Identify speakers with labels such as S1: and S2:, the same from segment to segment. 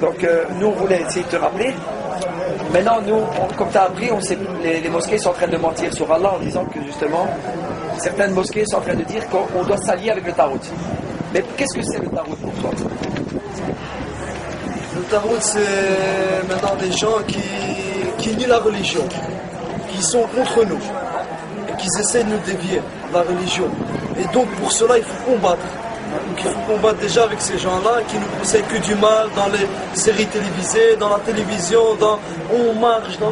S1: Donc nous on voulait essayer de te rappeler. Maintenant nous, comme tu as appris, les mosquées sont en train de mentir sur Allah en disant que justement certaines mosquées sont en train de dire qu'on doit s'allier avec le Tarout. Mais qu'est-ce que c'est le Tarout pour toi?
S2: Le Tarout, c'est maintenant des gens qui nient la religion, qui sont contre nous et qui essaient de nous dévier de la religion. Et donc pour cela il faut combattre. Donc il faut combattre déjà avec ces gens-là qui nous conseillent que du mal dans les séries télévisées, dans la télévision, on marche dans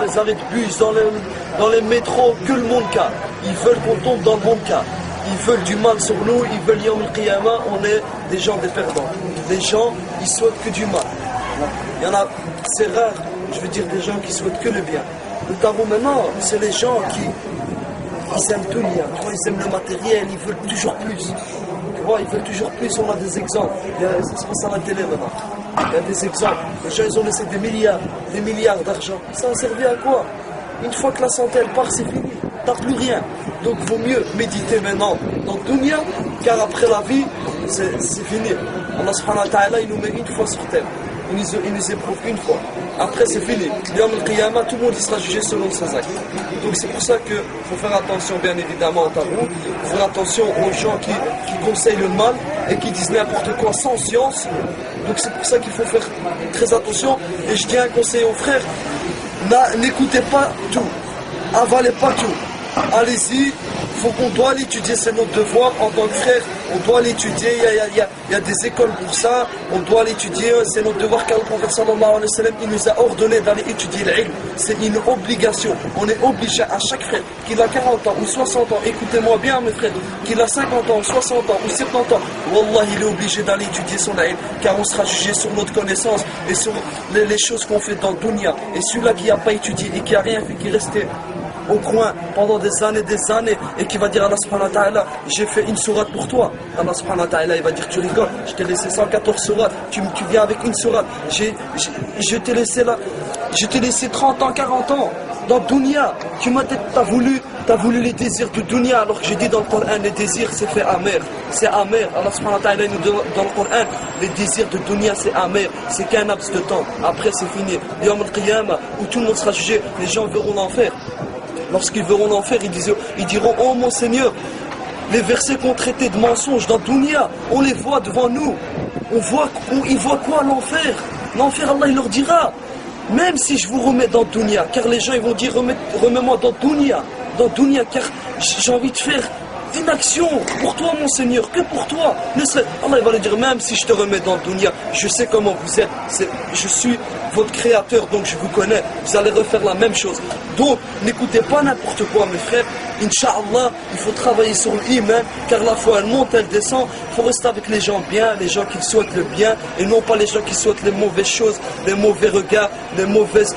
S2: les arrêts de bus, dans les métros, que le monde cadre. Ils veulent qu'on tombe dans le monde cadre. Ils veulent du mal sur nous, ils veulent Yom al-Qiyamah, on est des gens des perdants. Les gens, ils souhaitent que du mal. Il y en a, c'est rare, je veux dire, des gens qui souhaitent que le bien. Le Tarout maintenant, c'est les gens ils aiment tout lien, ils aiment le matériel, ils veulent toujours plus. Ils veulent toujours plus, on a des exemples. Ça se passe à la télé maintenant. Il y a des exemples. Les gens, ils ont laissé des milliards d'argent. Ça a servi à quoi? Une fois que la santé elle part, c'est fini. T'as plus rien. Donc il vaut mieux méditer maintenant dans le dunya, car après la vie, c'est fini. Allah subhanahu wa ta'ala, il nous met une fois sur terre. Il nous éprouve une fois. Après c'est fini. Yom al-Qiyamah, tout le monde sera jugé selon ses actes. Donc c'est pour ça qu'il faut faire attention bien évidemment au Tarout. Il faut faire attention aux gens qui conseillent le mal et qui disent n'importe quoi sans science. Donc c'est pour ça qu'il faut faire très attention. Et je tiens à conseiller aux frères, n'écoutez pas tout. Avalez pas tout. Allez-y, qu'on doit l'étudier, c'est notre devoir en tant que frère, on doit l'étudier, il y a des écoles pour ça, on doit l'étudier, c'est notre devoir car le prophète sallallahu alayhi wa sallam, il nous a ordonné d'aller étudier l'ilm, c'est une obligation, on est obligé à chaque frère, qu'il a 40 ans ou 60 ans, écoutez-moi bien mes frères, qu'il a 50 ans, 60 ans ou 70 ans, wallah il est obligé d'aller étudier son ilm, car on sera jugé sur notre connaissance et sur les choses qu'on fait dans le dunya, et celui-là qui n'a pas étudié et qui n'a rien fait, qui est resté au coin pendant des années et qui va dire à Allah subhanahu wa ta'ala, j'ai fait une sourate pour toi. Allah subhanahu wa ta'ala, il va dire, tu rigoles, je t'ai laissé 114 sourates, tu viens avec une sourate, je t'ai laissé là, je t'ai laissé 30 ans, 40 ans dans le dunya, t'as voulu les désirs du dunya, alors que j'ai dit dans le Coran, les désirs c'est fait amer, c'est amer. Allah subhanahu wa ta'ala nous dit dans le Coran, les désirs de dunya c'est amer, c'est qu'un laps de temps, après c'est fini. Yom al-Qiyamah, où tout le monde sera jugé, les gens verront l'enfer. Lorsqu'ils verront l'enfer, ils diront, oh mon Seigneur, les versets qu'on traitait de mensonges dans Dunya, on les voit devant nous. Ils voient quoi l'enfer? L'enfer, Allah il leur dira, même si je vous remets dans Dunya, car les gens ils vont dire, remets-moi dans Dunya, car j'ai envie de faire une action pour toi mon Seigneur, que pour toi. Allah il va leur dire, même si je te remets dans Dunya, je sais comment vous êtes, je suis votre créateur, donc je vous connais, vous allez refaire la même chose. Donc n'écoutez pas n'importe quoi mes frères, Inch'Allah, il faut travailler sur l'iman, car la foi elle monte, elle descend, il faut rester avec les gens bien, les gens qui souhaitent le bien, et non pas les gens qui souhaitent les mauvaises choses, les mauvais regards, les mauvaises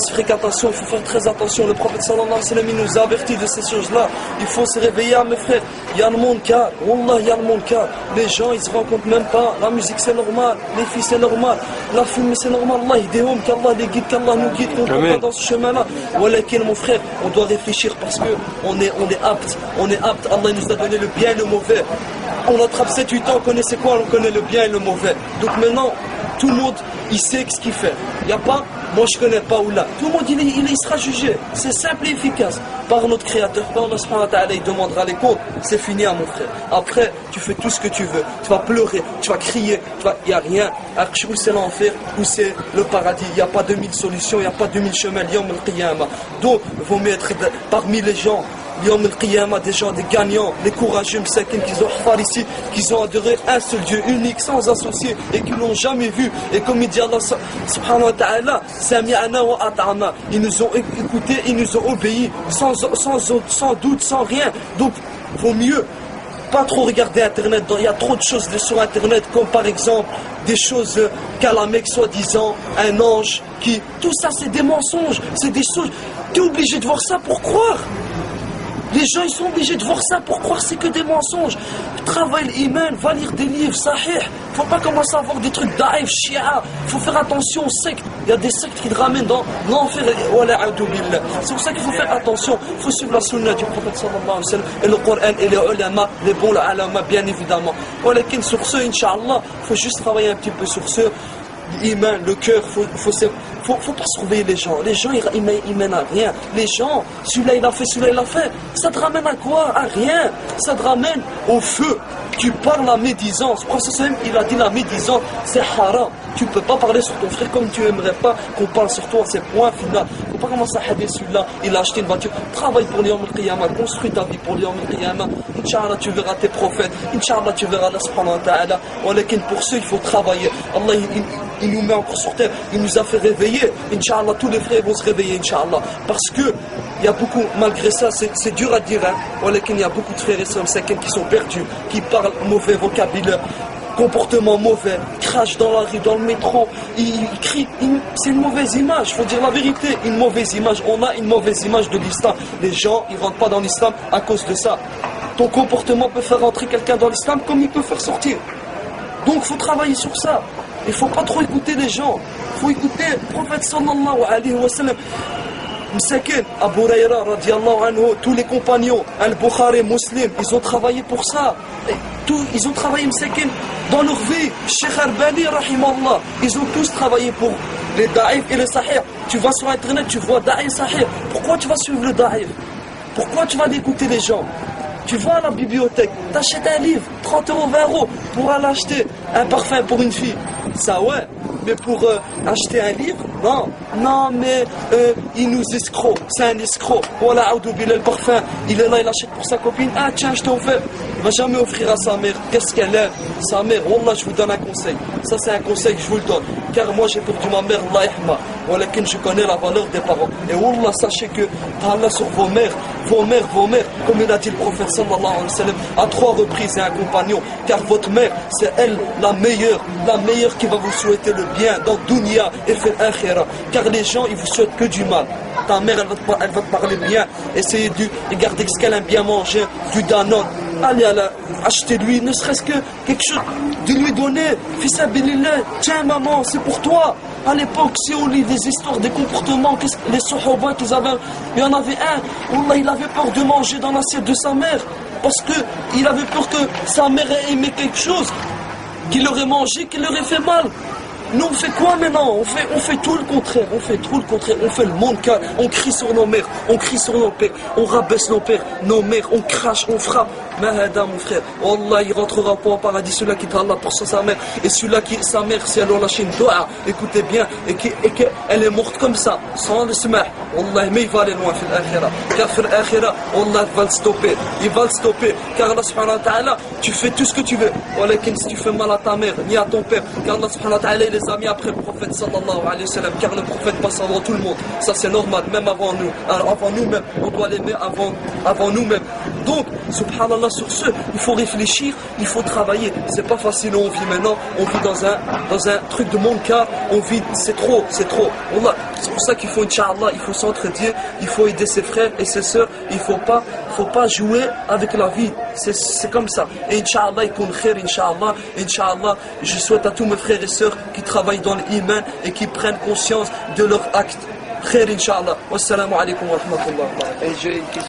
S2: fréquentations. Il faut faire très attention, le prophète sallallahu alayhi wa sallam il nous a avertis de ces choses-là. Il faut se réveiller mes frères, il y a le monde car, wallah il y a le monde car, les gens ils se rendent compte même pas, la musique c'est normal, les filles c'est normal, la fumée c'est normal, Allah idéhum, qu'Allah les guide, qu'Allah nous guide, qu'on ne pas dans ce chemin-là. Voilà mon frère, on doit réfléchir parce que on est apte, Allah nous a donné le bien et le mauvais. On attrape 7-8 ans, on connaît c'est quoi, on connaît le bien et le mauvais. Donc maintenant, tout le monde, il sait ce qu'il fait. Il n'y a pas, moi je connais pas ou là. Tout le monde, il sera jugé. C'est simple et efficace. Par notre Créateur, par Allah subhanahu wa ta'ala, il demandera les comptes. C'est fini à mon frère. Après, tu fais tout ce que tu veux. Tu vas pleurer, tu vas crier, il n'y a rien. Où c'est l'enfer, où c'est le paradis. Il n'y a pas 2000 solutions, il n'y a pas 2000 chemins. Yom al-Qiyamah. Donc, il vaut mieux être parmi les gens. Yom al-Qiyamah, des gens, des gagnants, les courageux, qui ont fait ici, qui ont adoré un seul Dieu unique, sans associé, et qui l'ont jamais vu. Et comme il dit Allah subhanahu wa ta'ala, sami'ana wa ata'na. Ils nous ont écoutés, ils nous ont obéi, sans doute, sans rien. Donc, vaut mieux pas trop regarder Internet. Il y a trop de choses sur Internet, comme par exemple des choses qu'à la Mecque soi-disant, un ange qui... Tout ça, c'est des mensonges, c'est des choses... Tu es obligé de voir ça pour croire. Les gens ils sont obligés de voir ça pour croire c'est que des mensonges. Travaille l'iman, va lire des livres, sahih. Faut pas commencer à voir des trucs d'Aïf, Shia. Faut faire attention aux sectes. Il y a des sectes qui te ramènent dans l'enfer. C'est pour ça qu'il faut faire attention. Il faut suivre la sunna du prophète sallallahu alayhi wa sallam et le Coran et les ulama, les bons ulama bien évidemment. Sur ce, Inch'Allah, il faut juste travailler un petit peu sur ce. l'humain, le cœur, faut pas surveiller les gens. Les gens, ils mènent à rien. Les gens, celui-là il a fait, celui-là il a fait. Ça te ramène à quoi? À rien. Ça te ramène au feu. Tu parles la médisance. Le prophète sallam, il a dit la médisance, c'est haram. Tu peux pas parler sur ton frère comme tu aimerais pas qu'on parle sur toi. C'est point final. Faut pas commencer à hader celui-là. Il a acheté une voiture. Travaille pour l'Yawm al-Qiyamah. Construis ta vie pour l'Yawm al-Qiyamah. Inch'Allah, tu verras tes prophètes. Inch'Allah, tu verras Allah subhanahu wa ta'ala. Pour ceux, il faut travailler. Allah, il nous met encore sur terre. Il nous a fait réveiller. Inch'Allah, tous les frères vont se réveiller. Inch'Allah. Parce que il y a beaucoup, malgré ça, c'est dur à dire, hein. Il y a beaucoup de frères et sœurs qui sont perdus, qui parlent mauvais vocabulaire, comportement mauvais, crachent dans la rue, dans le métro, ils crient. C'est une mauvaise image, il faut dire la vérité, une mauvaise image. On a une mauvaise image de l'islam. Les gens, ils ne rentrent pas dans l'islam à cause de ça. Ton comportement peut faire rentrer quelqu'un dans l'islam comme il peut faire sortir. Donc il faut travailler sur ça. Il ne faut pas trop écouter les gens. Il faut écouter le prophète sallallahu alayhi wa sallam. Msakin, Abu Huraira radiallahu anhu, tous les compagnons, Al-Bukhari, Muslim, ils ont travaillé pour ça. Ils ont travaillé Msakin dans leur vie. Cheikh Albani, rahimallah, ils ont tous travaillé pour les da'if et les sahih. Tu vas sur internet, tu vois da'if sahih. Pourquoi tu vas suivre le da'if? Pourquoi tu vas écouter les gens? Tu vas à la bibliothèque, t'achètes un livre, 30 €, 20 € pour aller acheter un parfum pour une fille. Ça ouais, mais pour acheter un livre, non, mais il nous escroc, c'est un escroc. Voilà, le parfum, il est là, il achète pour sa copine. Ah tiens, je t'en fais. Il va jamais offrir à sa mère. Qu'est-ce qu'elle aime? Sa mère, Wallah, je vous donne un conseil. Ça c'est un conseil que je vous le donne. Car moi j'ai perdu ma mère, Allah yahma. Voilà, je connais la valeur des parents. Et Wallah, sachez que Allah sur vos mères, comme il a dit le prophète sallallahu alayhi wa sallam, à 3 reprises et un compagnon. Car votre mère, c'est elle la meilleure qui va vous souhaiter le bien dans dunya et fil akhirah. Car les gens, ils vous souhaitent que du mal. Ta mère, elle va te parler bien. Essayez de regarder ce qu'elle aime bien manger, du Danone. Allez, achetez-lui, ne serait-ce que quelque chose, de lui donner. Fils abilillah, tiens maman, c'est pour toi. À l'époque, si on lit des histoires, des comportements, les Sahaba qu'ils avaient, il y en avait un, Wallah, il avait peur de manger dans l'assiette de sa mère. Parce qu'il avait peur que sa mère ait aimé quelque chose, qu'il aurait mangé, qu'il aurait fait mal. Nous on fait quoi maintenant? On fait tout le contraire, on fait le monde car on crie sur nos mères, on crie sur nos pères, on rabaisse nos pères, nos mères, on crache, on frappe. Mahada mon frère, Wallah il rentrera pas au paradis, celui-là qui trahit Allah pour sa mère, et celui-là qui, sa mère, si elle a lâché une doua, écoutez bien, et qu'elle est morte comme ça, sans le smah, Wallah, mais il va aller loin fil akhira, car fil akhira, Wallah il va le stopper, car Allah subhanahu wa ta'ala, tu fais tout ce que tu veux, Wallah, si tu fais mal à ta mère, ni à ton père, car Allah subhanahu wa ta'ala, il les a mis après le prophète sallallahu alayhi wa sallam, car le prophète passe avant tout le monde, ça c'est normal, même avant nous, alors avant nous-mêmes, on doit l'aimer avant nous-mêmes. Donc, subhanallah, sur ce, il faut réfléchir, il faut travailler. C'est pas facile, on vit maintenant, on vit dans un truc de monde car on vit, c'est trop. Wallah, c'est pour ça qu'il faut, Inch'Allah, il faut s'entraider, il faut aider ses frères et ses sœurs, il faut pas jouer avec la vie. C'est comme ça. Et Inch'Allah, il compte khair, Inch'Allah, je souhaite à tous mes frères et sœurs qui travaillent dans l'iman et qui prennent conscience de leurs actes. Khair, Inch'Allah. Wassalamu alaikum wa rahmatullah.